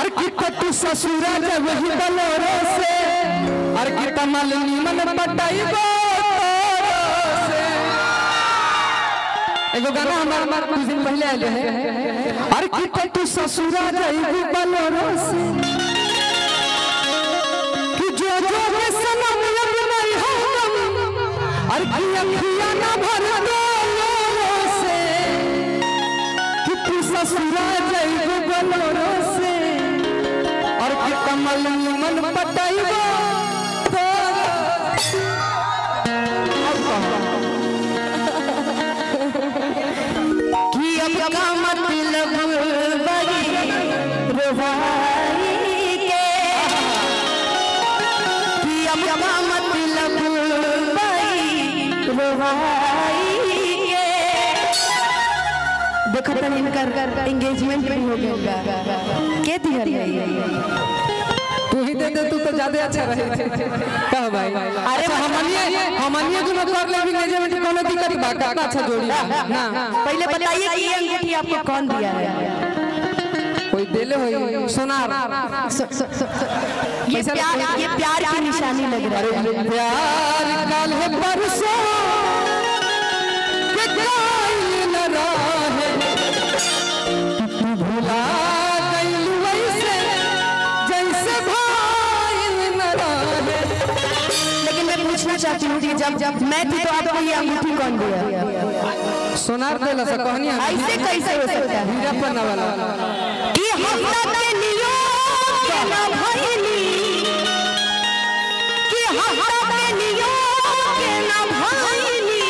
अरे कितना तू ससुरा जब ही बलोरो से अरे कितना मालनी मन पटाई एगो गाना हमार कुछ दिन पहले आए हैं। अरे कितना तू ससुरा जब ही बलोरो से कि जो जो के सनम लब नहीं हो अरे किया ना भर दो से कि तू ससुरा जब ही बलोरो से और कमल मन पटाइबो कि अब का मतलब बगी रोहाई के कि अब का मतलब बगी रोहाई के देखो तो इनका एंगेजमेंट भी हो गया के दिया तू ही दे तू तो ज्यादा अच्छा रहे कह भाई। अरे हमनिए जो मैं कर ले एंगेजमेंट कोनो दिक्कत बा का अच्छा जोड़ी ना पहले बताइए कि ये अंगूठी आपको कौन दिया है? कोई देले होई सोनार ये प्यार की निशानी लग रहा है। प्यार कल है परसों के कोई न रहे तू भुला गई वैसे जैसे भाई न रहे। लेकिन मैं पूछना चाहती हूँ कि जब मैं थी तो आपको ये अंगूठी कौन दिया? सोनार देला से कहनी ऐसे कैसे हो सकता है? हीरा पन्ना वाला कि हम के नियोग के ना भइली कि हम के नियोग के ना भइली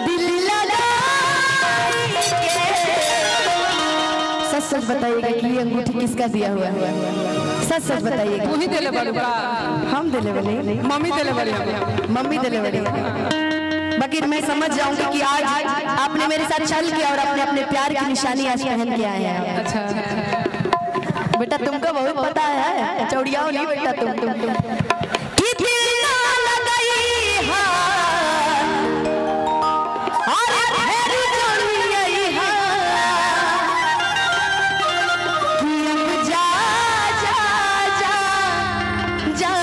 दिल लगाई के। सच सच बताइएगा कि ये अंगूठी किसका दिया हुआ है? सच सच बताइएगा। तू ही देले बड़ी हम दिले वाले मम्मी देले बड़ी मम्मी दिले वाले। बाकी मैं समझ जाऊंगी कि आज आपने मेरे साथ छल किया और अपने अपने प्यार की निशानी आज पहन के आए हैं। अच्छा बेटा तुमको बहुत पता है चौड़ियाओं नहीं बेटा तुम कि दिल ना लगाई हां अरे ढेर जोड़ियाई हां कि अब जा जा जा जा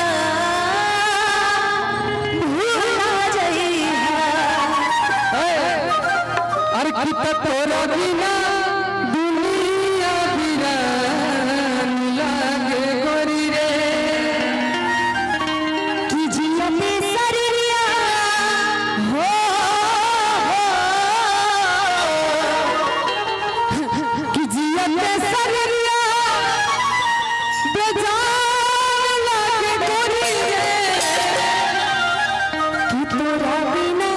भूला जाई अरे कितना तोरा बिना दुनिया वीरान लागे गोरी रे कि जिया में सरिया हो कि जिया में सरिया बेजान लागे गोरी रे कि तोरा बिना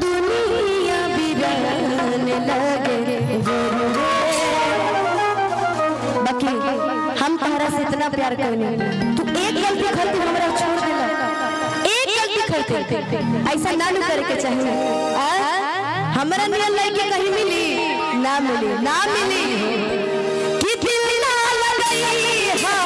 दुनिया वीरान लगे गोरी रे। बाकी हम तोहरा से इतना प्यार करने तू एक गलती करती हमरा छोड़ देला एक गलती करती ऐसा ना न करे के चाहिए। हमरा नियन लड़के कहीं मिली ना मिली ना मिली कि दिल ना लगाई हां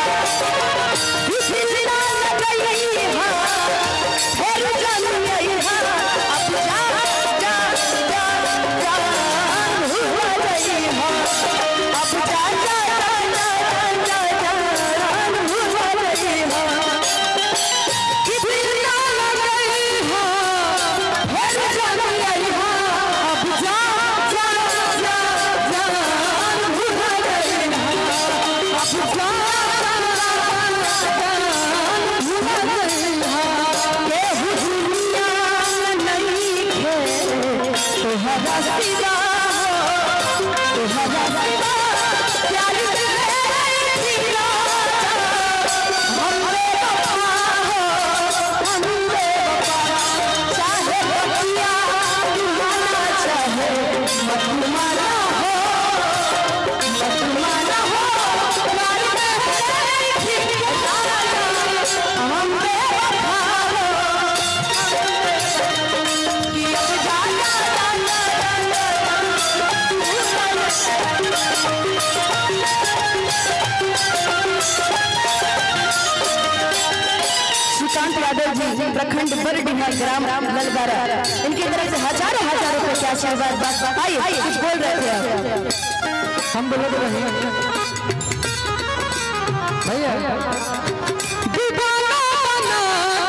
कि दिल ना लगाई हां फिर जानी हां अब जा जा जा जा हुआ गई हां अब जा जा जा जा जा हुआ गई हां कि दिल ना लगाई हां फिर जानी हां अब जा जा जा जा हुआ गई हां अब जा प्रखंड बरडीहा ग्राम ललगारा इनकी तरफ से हजारों के आशीर्वाद आइए कुछ बोल रहे थे आप। हम बोल रहे हैं भैया दीवाना बना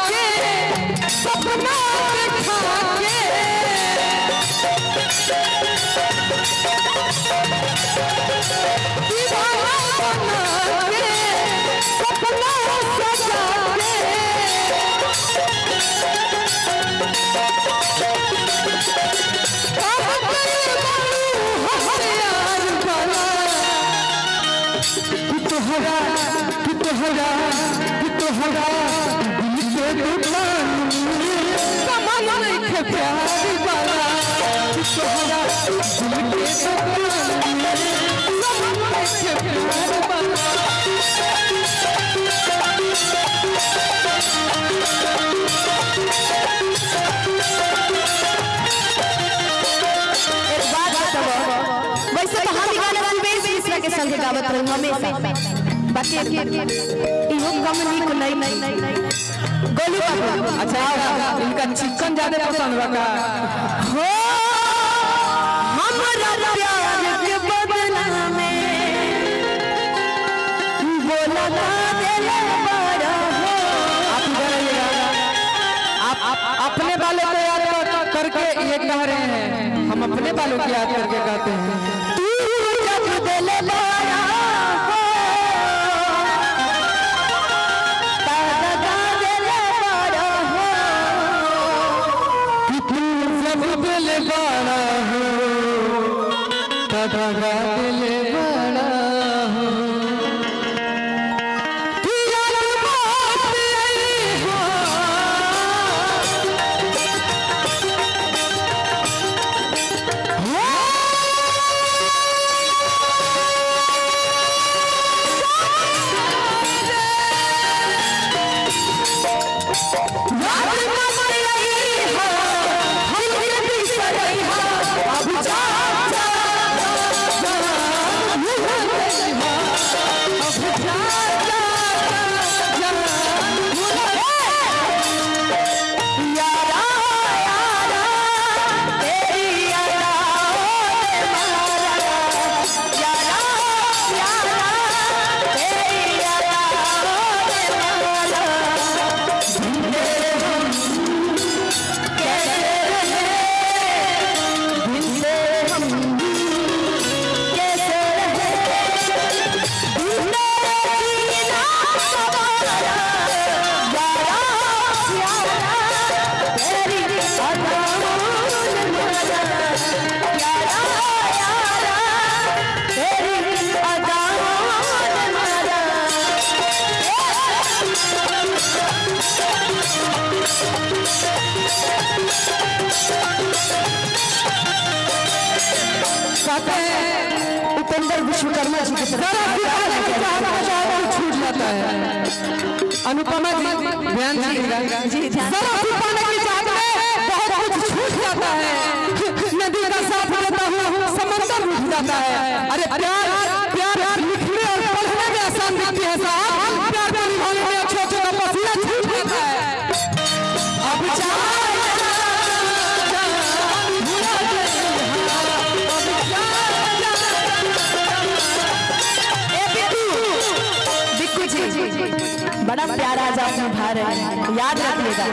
के सपना दिखा के दीवाना बना के सपना सजा के संगे गावत रहूं हमेशा बाकी इहो कम नीक नहीं गोलू बाबू। अच्छा इनका चिकन ज्यादा पसंद बा का हो हमरा प्यार के बदला में बोला ना देले बड़ा हो। आप इधर आइएगा, आप अपने बालों को याद करके ये कह रहे हैं, हम अपने बालों को याद करके कहते हैं। उपेंद्र विश्वकर्मा जी की तरफ छूट जाता है। अनुपमा ध्यान जी पाने की चाहत में बहुत कुछ छूट जाता है। नदी का साथ लेता हूँ समंदर रुक जाता है। अरे प्यार प्यार लिखने और पढ़ने में आसान दिखती है साहब, प्यार को निभाने में अच्छे अच्छे का पसीना छूट जाता है। अब बड़ा प्यारा आज आप निभा रहे हैं, याद रखिएगा।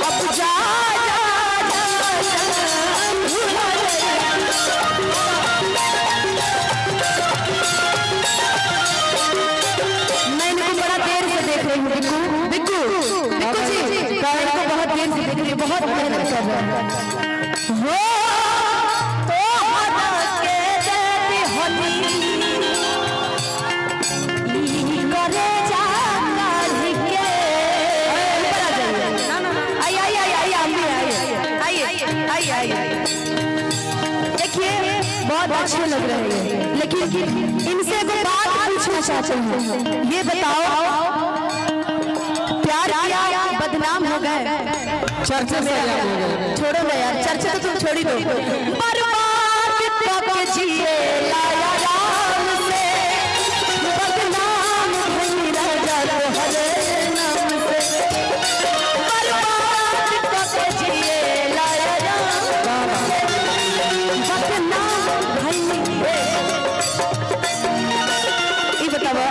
अब जा मैं इनको बड़ा देर से देख रही हूँ। बिक्कू बिक्कू जी मैं इनको बहुत देर से देख रही हूँ, बहुत मेहनत कर रहे हैं। देखिए बहुत अच्छे लग रहे हैं, लेकिन इनसे एक बात पूछना चाहते हैं। ये बताओ प्यार किया बदनाम हो गए? चर्चा से हो गए। छोड़ो ना यार, चर्चा तो तुम छोड़ी दो। बर्बाद करके जिए लाया राम से, बदनाम भई राजा हरे नाम से। बर्बाद करके जिए लाया राम से, बदनाम भई। ये बताओ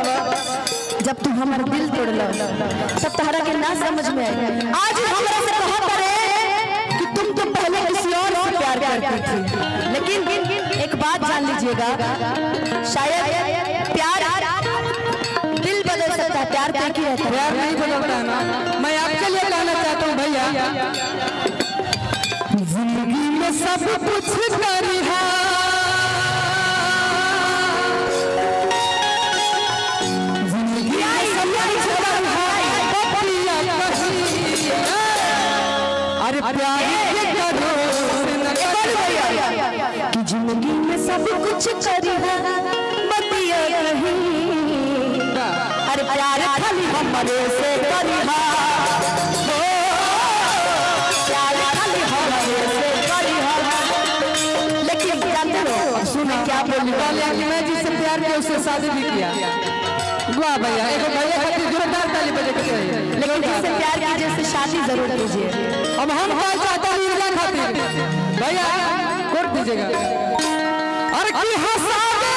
जब तुम हमारा दिल तोड़ला तब तहरा के ना समझ में आए। आज हमरा से कहा करे कि तुम तो पहले किसी और से प्यार करती थी, लेकिन एक बात जान लीजिएगा, शायद प्यार दिल बदल सकता है, प्यार तो एक ही रहता है। प्यार नहीं बदलता है ना। मैं आपके लिए कहना चाहता हूँ भैया, जिंदगी में सब कुछ करिहा, जिंदगी में सब कुछ करिहा, बतिया कहीं। अरे प्यार के करो से न करिहा, कि जिंदगी में सब कुछ करिहा बतिया कहीं। अरे प्यार खाली हमरे से करिहा, प्यार खाली हमरे से करिहा। लेकिन जानते हो सुना क्या बोली वाले कि मैं जिससे प्यार किया उससे शादी भी किया। वाह भैया, एक भैया खातिर जोरदार ताली बजे के चाहिए। लेकिन जिससे प्यार कीजिए उससे शादी जरूर कीजिए। अब हम क्या चाहते हैं इनका खातिर भैया कोट दीजिएगा। अरे की हंसावे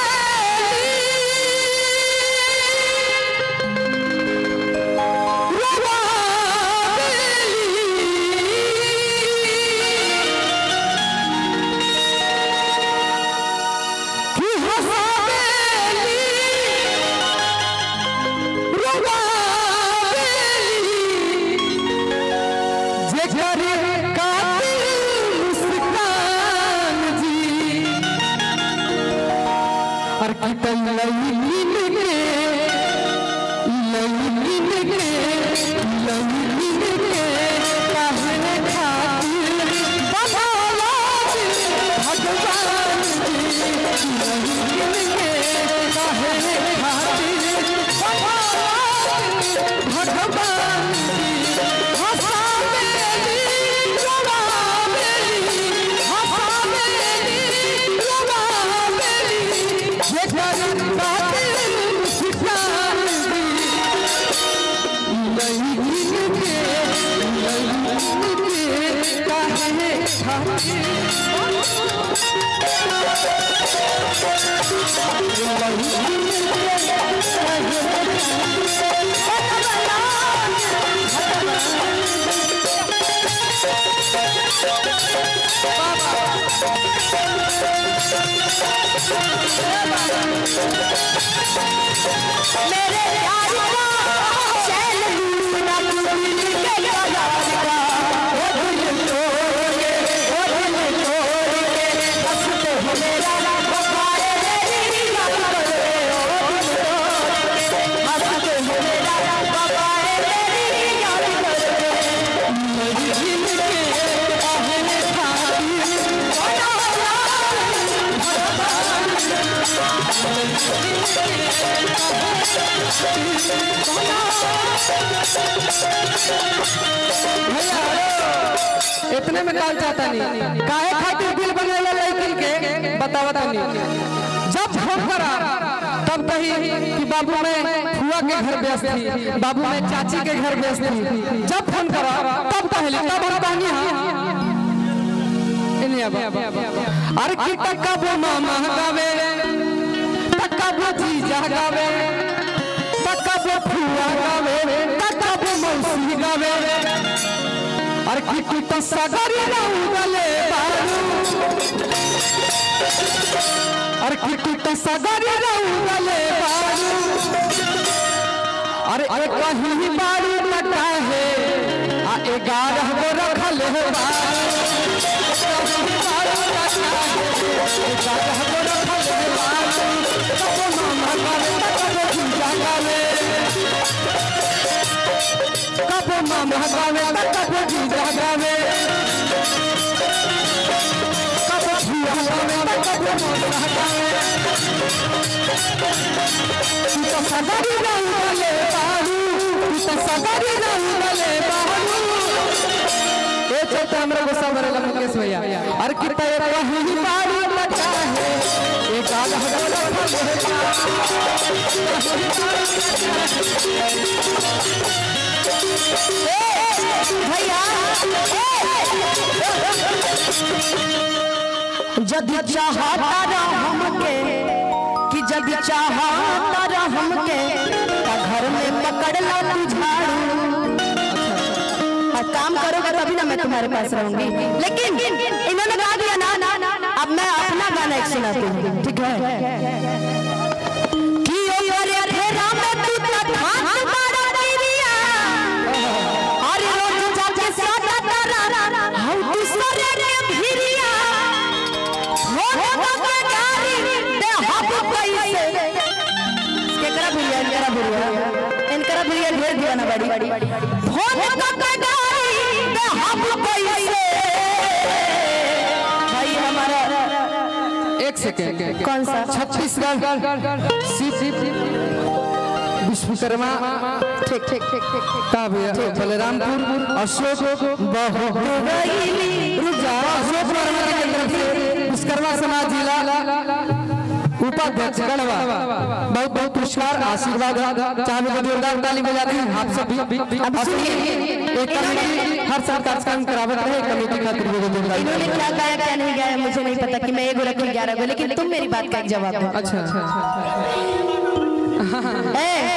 इतने में काल चाहता नहीं काहे खातिर दिल बनाया लेकिन के बतावत नहीं। जब फोन करा तब कही कि बाबू मैं फुआ के घर व्यस्त थी, बाबू मैं चाची के घर व्यस्त थी। जब फोन करा तब कहली तब हम कहनी हां अरे की टक्का वो मामा गावे, टक्का वो जीजा गावे, टक्का वो फुआ गावे कब मौसी गावे अरे किटी तो सगरी रउगले बारू अरे किटी तो सगरी रउगले बारू अरे एक ही बारू लटा है आ 11 गो रखल है बारू 11 गो रखल है बारू कब मामा गावे कब जीजा गावे कब मामा गावे कब जीजा गावे कब भैया गावे कब मौसा गावे तू तो सगरी रउगले बारू तू तो सगरी रउगले बारू ए चलते हमरा गुस्सा भरेला मुकेश भैया अरे कितना ये कहीं बारू लगा है एक आधा हो भैया जदि चाहता हमके कि जदि चाहता हमके तो घर में पकड़ ला तू झाड़ू और काम करोगे तभी ना मैं तुम्हारे पास रहूंगी। लेकिन इन्होंने गा दिया ना अब मैं अपना गाना एक सुनाती हूँ, ठीक है? कि ओ करे फेरा में तू तो हाथ मारा दिया और रोज जाके सादा तारा हम दूसरे के भिरिया हो के गाड़ी दे हब पैसे केकरा भिरिया इनकरा भिरिया ढेर दिया ना बड़ी हो के गाड़ी दे हब पैसे भाई हमारा एक सेकंड कौन सा छत्तीसगढ़ विश्वकर्मा ठीक का बलरामपुर अशोक अशोक वर्मा की तरफ से विश्वकर्मा समाज जिला उपाध्यक्ष गढ़वा बहुत बहुत पुरस्कार आशीर्वाद चाहे जोरदार ताली बजाते हैं आप सब भी एक कमेटी हर साल कार्यक्रम करावत रहे कमेटी खातिर जोरदार। इन्होंने क्या गाया क्या नहीं गाया मुझे नहीं पता कि मैं एगो रखी 11 गो, लेकिन तुम मेरी बात का एक जवाब दो। अच्छा ए